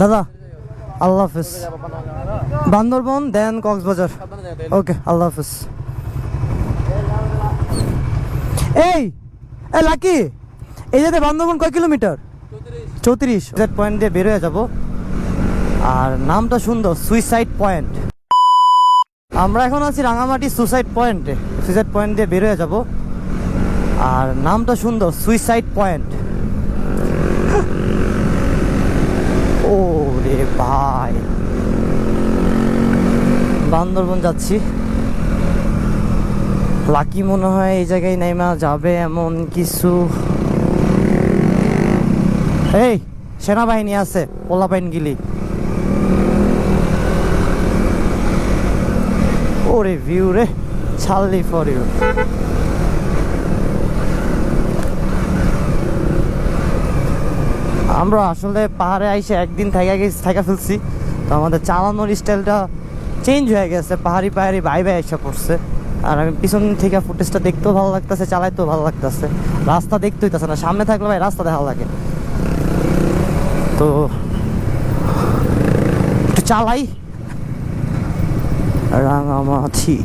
দাদা আল্লাহ হাফেজ। বান্দরবন দেন কক্সবাজার। ওকে আল্লাহ হাফেজ। এই লাকি, এই জায়গায় বান্দরবন কয় কিলোমিটার? 34। সেট পয়েন্ট দিয়ে বের হয়ে যাব। আর নামটা সুন্দর, সুইসাইড পয়েন্ট। আমরা এখন আছি রাঙামাটি সুইসাইড পয়েন্টে। সুইসাইড পয়েন্ট দিয়ে বের হয়ে যাব। আর নামটা সুন্দর, সুইসাইড পয়েন্ট। ও রে ভাই, বান্দরবন যাচ্ছি। লাকি মনে হয় এই জায়গায় নেমা যাবে এমন কিছু। এই সেনাবাহিনী আছে, পোলাপাইন গিলি। ওরে ভিউ রে, ছাড়লি ফর ইউ। আমরা আসলে পাহাড়ে আইসে একদিন থাকা ফেলছি, তো আমাদের চালানোর স্টাইলটা চেঞ্জ হয়ে গেছে। পাহাড়ি ভাই এসে পড়ছে। আর আমি পিছন থেকে ফুটেজটা দেখতেও ভালো লাগতেছে, চালাইতেও ভালো লাগতেছে। রাস্তা দেখতে হইতেছে না, সামনে থাকলে ভাই রাস্তা দেখা লাগে। তো একটু চালাই। রাঙামাটি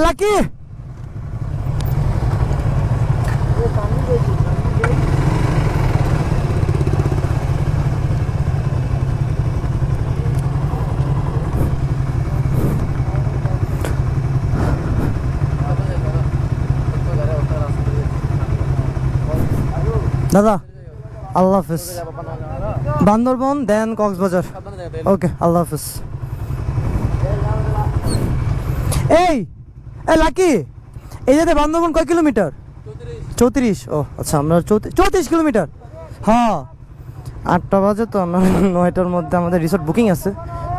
লাকি, দাদা আল্লাহ হাফেজ। বান্দরবন দেন কক্সবাজার। ওকে আল্লাহ হাফেজ। এই লাকি, এই জায়গায় বান্দরবন কয় কিলোমিটার? 34। ও আচ্ছা, আমরা 34 কিলোমিটার। হ্যাঁ, 8টা বাজে তো, আমরা 9টার মধ্যে আমাদের রিসোর্ট বুকিং আছে,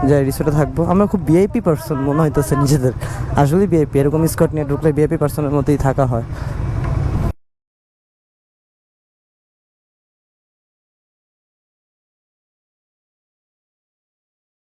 যে রিসোর্টে থাকবো। আমরা খুব ভিআইপি পার্সন মনে হইতেছে নিজেদের। আসলে ভিআইপি, এরকম স্কট নিয়ে ঢুকলে ভিআইপি পার্সনের মধ্যেই থাকা হয়।